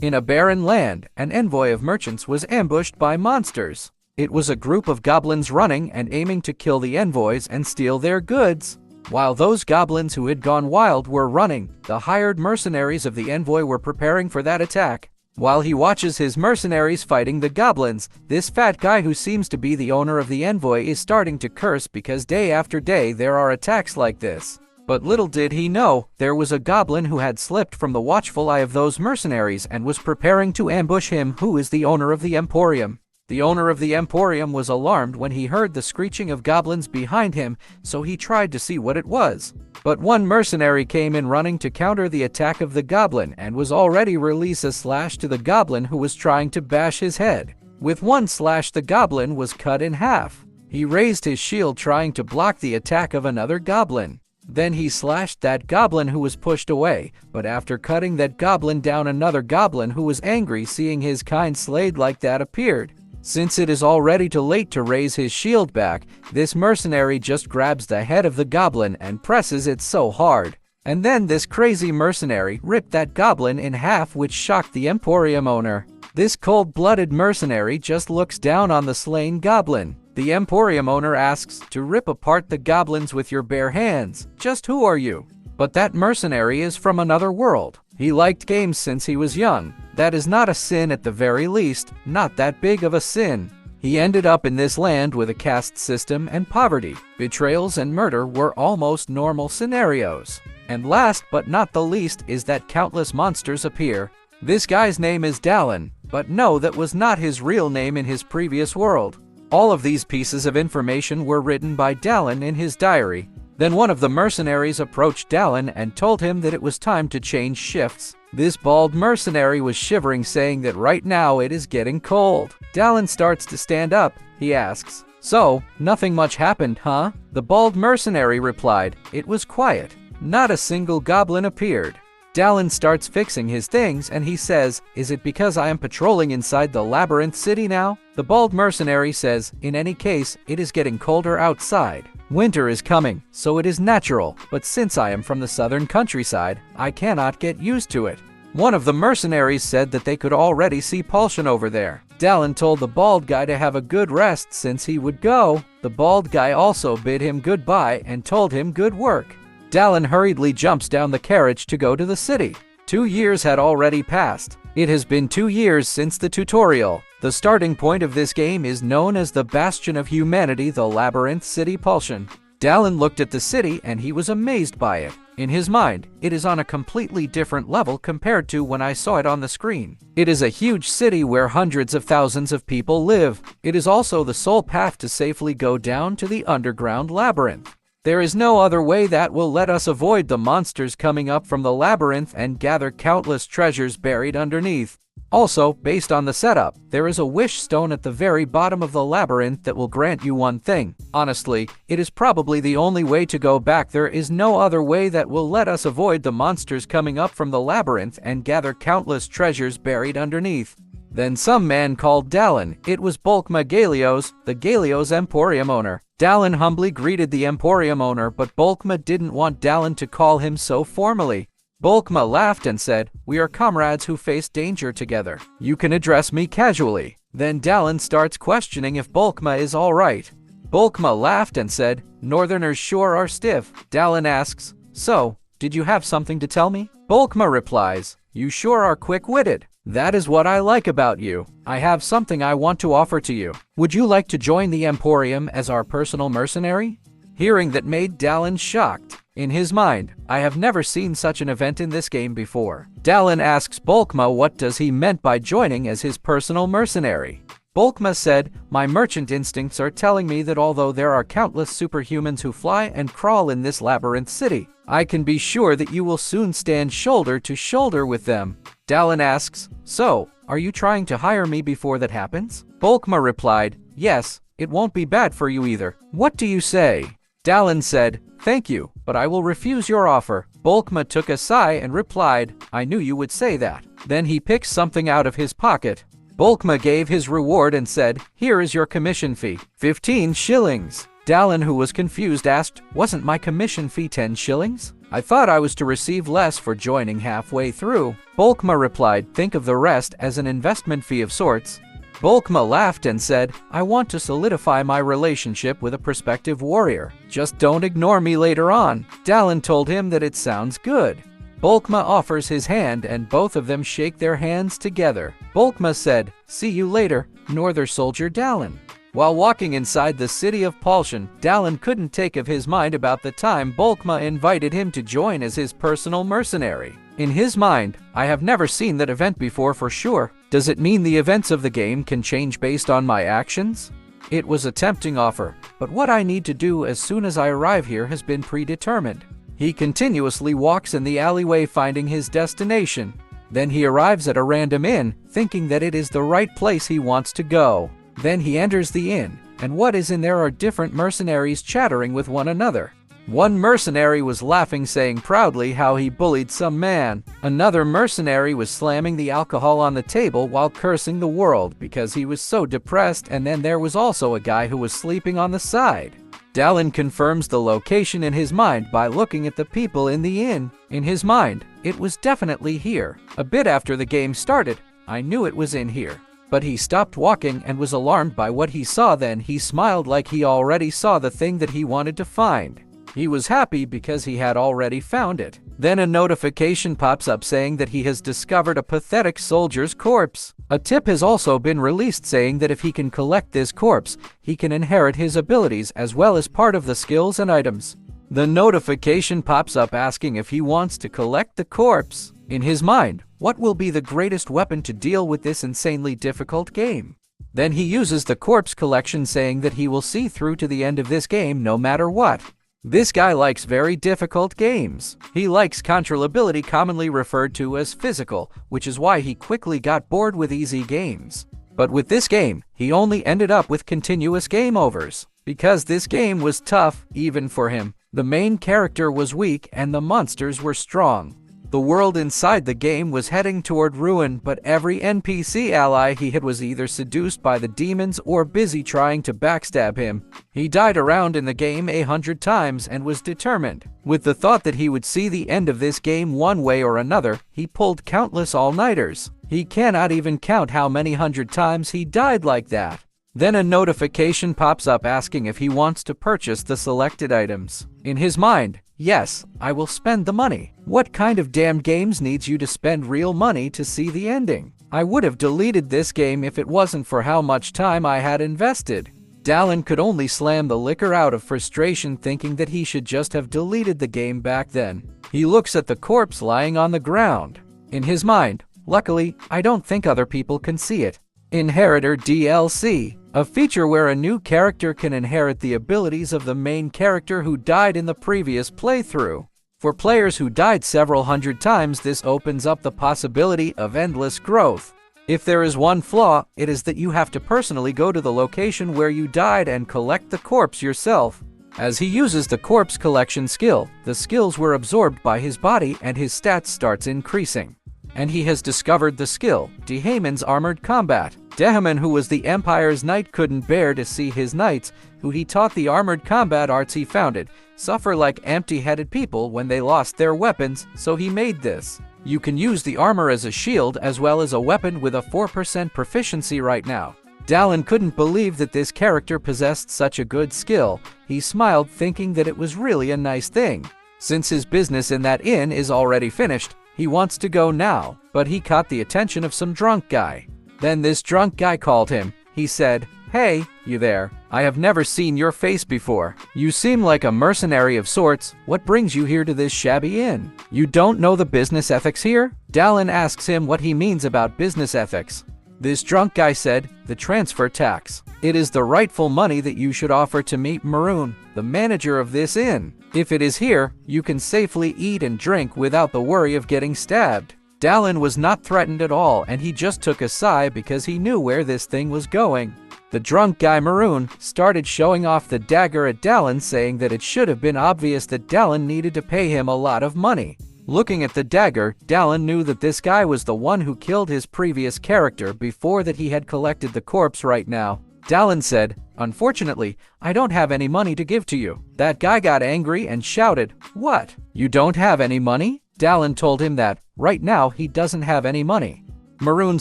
In a barren land, an envoy of merchants was ambushed by monsters. It was a group of goblins running and aiming to kill the envoys and steal their goods. While those goblins who had gone wild were running, the hired mercenaries of the envoy were preparing for that attack. While he watches his mercenaries fighting the goblins, this fat guy who seems to be the owner of the envoy is starting to curse because day after day there are attacks like this. But little did he know, there was a goblin who had slipped from the watchful eye of those mercenaries and was preparing to ambush him who is the owner of the emporium. The owner of the emporium was alarmed when he heard the screeching of goblins behind him, so he tried to see what it was. But one mercenary came in running to counter the attack of the goblin and was already release a slash to the goblin who was trying to bash his head. With one slash the goblin was cut in half. He raised his shield trying to block the attack of another goblin. Then he slashed that goblin who was pushed away, but after cutting that goblin down, another goblin who was angry seeing his kind slayed like that appeared. Since it is already too late to raise his shield back, this mercenary just grabs the head of the goblin and presses it so hard. And then this crazy mercenary ripped that goblin in half, which shocked the emporium owner. This cold-blooded mercenary just looks down on the slain goblin. The emporium owner asks to rip apart the goblins with your bare hands. Just who are you? But that mercenary is from another world. He liked games since he was young. That is not a sin, at the very least, not that big of a sin. He ended up in this land with a caste system and poverty. Betrayals and murder were almost normal scenarios. And last but not the least is that countless monsters appear. This guy's name is Dalen, but no, that was not his real name in his previous world. All of these pieces of information were written by Dalen in his diary. Then one of the mercenaries approached Dalen and told him that it was time to change shifts. This bald mercenary was shivering, saying that right now it is getting cold. Dalen starts to stand up. He asks, "So, nothing much happened, huh?" The bald mercenary replied, "It was quiet. Not a single goblin appeared." Dalen starts fixing his things and he says, "Is it because I am patrolling inside the labyrinth city now?" The bald mercenary says, "In any case, it is getting colder outside. Winter is coming, so it is natural, but since I am from the southern countryside, I cannot get used to it." One of the mercenaries said that they could already see Paulchen over there. Dalen told the bald guy to have a good rest since he would go. The bald guy also bid him goodbye and told him good work. Dalen hurriedly jumps down the carriage to go to the city. 2 years had already passed. It has been 2 years since the tutorial. The starting point of this game is known as the Bastion of Humanity, the Labyrinth City Paulchen. Dalen looked at the city and he was amazed by it. In his mind, it is on a completely different level compared to when I saw it on the screen. It is a huge city where hundreds of thousands of people live. It is also the sole path to safely go down to the underground labyrinth. There is no other way that will let us avoid the monsters coming up from the labyrinth and gather countless treasures buried underneath. Also, based on the setup, there is a wish stone at the very bottom of the labyrinth that will grant you one thing. Honestly, it is probably the only way to go back. There is no other way that will let us avoid the monsters coming up from the labyrinth and gather countless treasures buried underneath. Then some man called Dalen. It was Bolkma Galios, the Galios Emporium owner. Dalen humbly greeted the Emporium owner, but Bolkma didn't want Dalen to call him so formally. Bolkma laughed and said, "We are comrades who face danger together. You can address me casually." Then Dalen starts questioning if Bolkma is alright. Bolkma laughed and said, "Northerners sure are stiff." Dalen asks, "So, did you have something to tell me?" Bolkma replies, "You sure are quick-witted. That is what I like about you. I have something I want to offer to you. Would you like to join the Emporium as our personal mercenary?" Hearing that made Dalen shocked. In his mind, I have never seen such an event in this game before. Dalen asks Bolkma what does he meant by joining as his personal mercenary. Bolkma said, "My merchant instincts are telling me that although there are countless superhumans who fly and crawl in this labyrinth city, I can be sure that you will soon stand shoulder to shoulder with them." Dalen asks, "So, are you trying to hire me before that happens?" Bolkma replied, "Yes, it won't be bad for you either. What do you say?" Dalen said, "Thank you, but I will refuse your offer." Bolkma took a sigh and replied, "I knew you would say that." Then he picked something out of his pocket. Bolkma gave his reward and said, "Here is your commission fee, 15 shillings. Dalen, who was confused, asked, "Wasn't my commission fee 10 shillings? I thought I was to receive less for joining halfway through. Bulkma replied, think of the rest as an investment fee of sorts. Bulkma laughed and said, I want to solidify my relationship with a prospective warrior. Just don't ignore me later on. Dalen told him that it sounds good. Bulkma offers his hand and both of them shake their hands together. Bulkma said, see you later, Northern Soldier Dalen. While walking inside the city of Palshan, Dalen couldn't take of his mind about the time Bulkma invited him to join as his personal mercenary. In his mind, I have never seen that event before for sure. Does it mean the events of the game can change based on my actions? It was a tempting offer, but what I need to do as soon as I arrive here has been predetermined. He continuously walks in the alleyway finding his destination. Then he arrives at a random inn, thinking that it is the right place he wants to go. Then he enters the inn, and what is in there are different mercenaries chattering with one another. One mercenary was laughing, saying proudly how he bullied some man. Another mercenary was slamming the alcohol on the table while cursing the world because he was so depressed, and then there was also a guy who was sleeping on the side. Dalen confirms the location in his mind by looking at the people in the inn. In his mind, it was definitely here. A bit after the game started, I knew it was in here. But he stopped walking and was alarmed by what he saw. Then he smiled like he already saw the thing that he wanted to find. He was happy because he had already found it. Then a notification pops up saying that he has discovered a pathetic soldier's corpse. A tip has also been released saying that if he can collect this corpse, he can inherit his abilities as well as part of the skills and items. The notification pops up asking if he wants to collect the corpse. In his mind, what will be the greatest weapon to deal with this insanely difficult game? Then he uses the corpse collection saying that he will see through to the end of this game no matter what. This guy likes very difficult games. He likes controllability, commonly referred to as physical, which is why he quickly got bored with easy games. But with this game, he only ended up with continuous game overs. Because this game was tough, even for him. The main character was weak and the monsters were strong. The world inside the game was heading toward ruin, but every NPC ally he had was either seduced by the demons or busy trying to backstab him. He died around in the game 100 times and was determined. With the thought that he would see the end of this game one way or another, he pulled countless all-nighters. He cannot even count how many 100 times he died like that. Then a notification pops up asking if he wants to purchase the selected items. In his mind, yes, I will spend the money. What kind of damn games needs you to spend real money to see the ending? I would have deleted this game if it wasn't for how much time I had invested. Dalen could only slam the liquor out of frustration, thinking that he should just have deleted the game back then. He looks at the corpse lying on the ground. In his mind, luckily, I don't think other people can see it. Inheritor DLC. A feature where a new character can inherit the abilities of the main character who died in the previous playthrough. For players who died several hundred times, this opens up the possibility of endless growth. If there is one flaw, it is that you have to personally go to the location where you died and collect the corpse yourself. As he uses the corpse collection skill, the skills were absorbed by his body and his stats starts increasing. And he has discovered the skill, Dehaman's Armored Combat. Dehaman, who was the Empire's knight, couldn't bear to see his knights, who he taught the armored combat arts he founded, suffer like empty-headed people when they lost their weapons, so he made this. You can use the armor as a shield as well as a weapon with a 4% proficiency right now. Dalen couldn't believe that this character possessed such a good skill. He smiled, thinking that it was really a nice thing. Since his business in that inn is already finished, he wants to go now, but he caught the attention of some drunk guy. Then this drunk guy called him. He said, "Hey, you there? I have never seen your face before. You seem like a mercenary of sorts. What brings you here to this shabby inn? You don't know the business ethics here?" Dalen asks him what he means about business ethics. This drunk guy said, "The transfer tax. It is the rightful money that you should offer to meet Maroon, the manager of this inn. If it is here, you can safely eat and drink without the worry of getting stabbed." Dalen was not threatened at all, and he just took a sigh because he knew where this thing was going. The drunk guy Maroon started showing off the dagger at Dalen, saying that it should have been obvious that Dalen needed to pay him a lot of money. Looking at the dagger, Dalen knew that this guy was the one who killed his previous character before that he had collected the corpse right now. Dalen said, "Unfortunately, I don't have any money to give to you." That guy got angry and shouted, "What? You don't have any money?" Dalen told him that, right now, he doesn't have any money. Maroon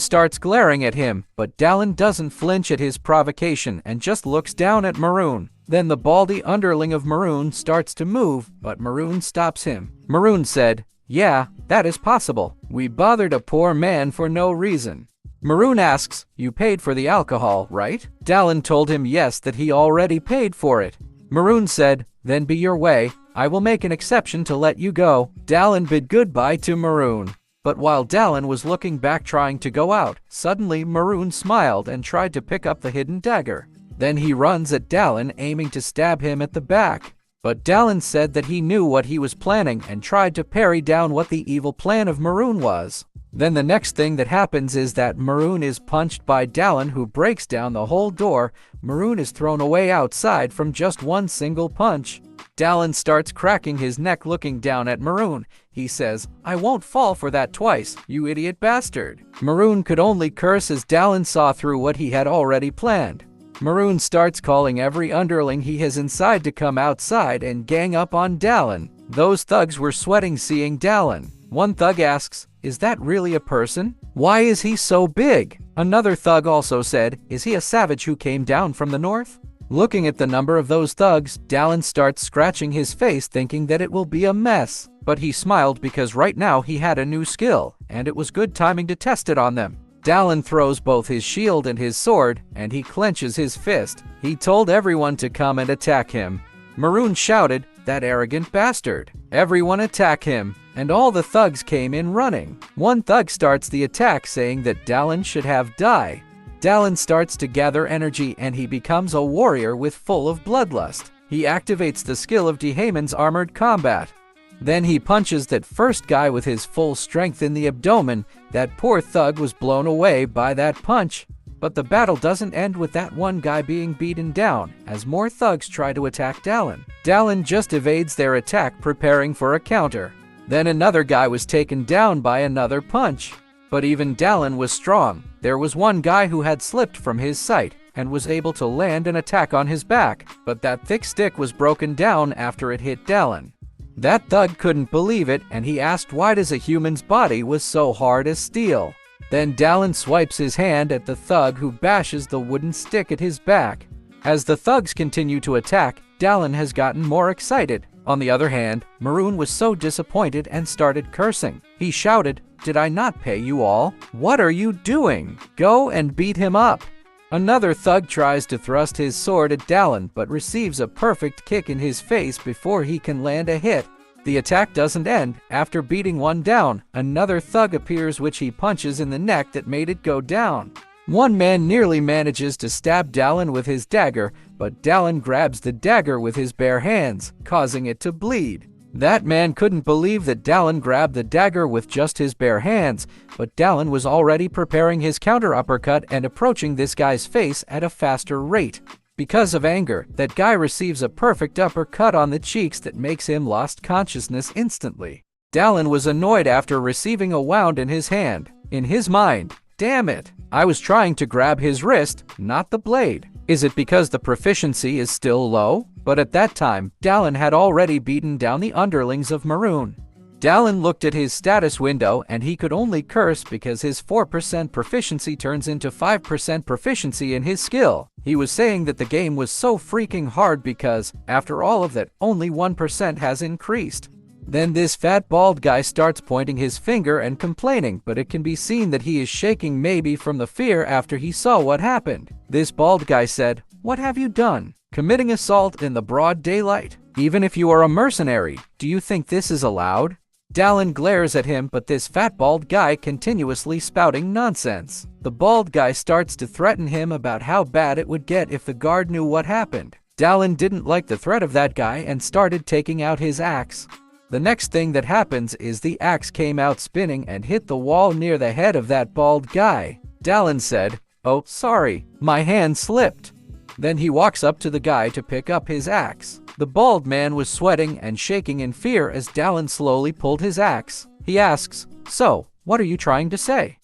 starts glaring at him, but Dalen doesn't flinch at his provocation and just looks down at Maroon. Then the baldy underling of Maroon starts to move, but Maroon stops him. Maroon said, "Yeah, that is possible. We bothered a poor man for no reason." Maroon asks, "You paid for the alcohol, right?" Dalen told him yes, that he already paid for it. Maroon said, "Then be your way. I will make an exception to let you go." Dalen bid goodbye to Maroon. But while Dalen was looking back trying to go out, suddenly Maroon smiled and tried to pick up the hidden dagger. Then he runs at Dalen, aiming to stab him at the back. But Dalen said that he knew what he was planning and tried to parry down what the evil plan of Maroon was. Then the next thing that happens is that Maroon is punched by Dalen, who breaks down the whole door. Maroon is thrown away outside from just one single punch. Dalen starts cracking his neck looking down at Maroon. He says, "I won't fall for that twice, you idiot bastard." Maroon could only curse as Dalen saw through what he had already planned. Maroon starts calling every underling he has inside to come outside and gang up on Dalen. Those thugs were sweating seeing Dalen. One thug asks, "Is that really a person? Why is he so big?" Another thug also said, "Is he a savage who came down from the north?" Looking at the number of those thugs, Dalen starts scratching his face thinking that it will be a mess. But he smiled because right now he had a new skill, and it was good timing to test it on them. Dalen throws both his shield and his sword, and he clenches his fist. He told everyone to come and attack him. Maroon shouted, "That arrogant bastard! Everyone attack him!" And all the thugs came in running. One thug starts the attack saying that Dalen should have die. Dalen starts to gather energy and he becomes a warrior with full of bloodlust. He activates the skill of Dehaman's armored combat. Then he punches that first guy with his full strength in the abdomen. That poor thug was blown away by that punch. But the battle doesn't end with that one guy being beaten down, as more thugs try to attack Dalen. Dalen just evades their attack, preparing for a counter. Then another guy was taken down by another punch. But even Dalen was strong. There was one guy who had slipped from his sight and was able to land an attack on his back, but that thick stick was broken down after it hit Dalen. That thug couldn't believe it, and he asked why does a human's body was so hard as steel. Then Dalen swipes his hand at the thug, who bashes the wooden stick at his back. As the thugs continue to attack, Dalen has gotten more excited. On the other hand, Maroon was so disappointed and started cursing. He shouted, "Did I not pay you all? What are you doing? Go and beat him up." Another thug tries to thrust his sword at Dalen, but receives a perfect kick in his face before he can land a hit. The attack doesn't end. After beating one down, another thug appears which he punches in the neck that made it go down. One man nearly manages to stab Dalen with his dagger, but Dalen grabs the dagger with his bare hands, causing it to bleed. That man couldn't believe that Dalen grabbed the dagger with just his bare hands, but Dalen was already preparing his counter uppercut and approaching this guy's face at a faster rate. Because of anger, that guy receives a perfect uppercut on the cheeks that makes him lost consciousness instantly. Dalen was annoyed after receiving a wound in his hand. In his mind, "Damn it, I was trying to grab his wrist, not the blade. Is it because the proficiency is still low?" But at that time, Dalen had already beaten down the underlings of Maroon. Dalen looked at his status window and he could only curse because his 4% proficiency turns into 5% proficiency in his skill. He was saying that the game was so freaking hard because, after all of that, only 1% has increased. Then this fat bald guy starts pointing his finger and complaining, but it can be seen that he is shaking maybe from the fear after he saw what happened. This bald guy said, "What have you done? Committing assault in the broad daylight? Even if you are a mercenary, do you think this is allowed?" Dalen glares at him, but this fat bald guy continuously spouting nonsense. The bald guy starts to threaten him about how bad it would get if the guard knew what happened. Dalen didn't like the threat of that guy and started taking out his axe. The next thing that happens is the axe came out spinning and hit the wall near the head of that bald guy. Dalen said, "Oh, sorry, my hand slipped." Then he walks up to the guy to pick up his axe. The bald man was sweating and shaking in fear as Dalen slowly pulled his axe. He asks, "So, what are you trying to say?"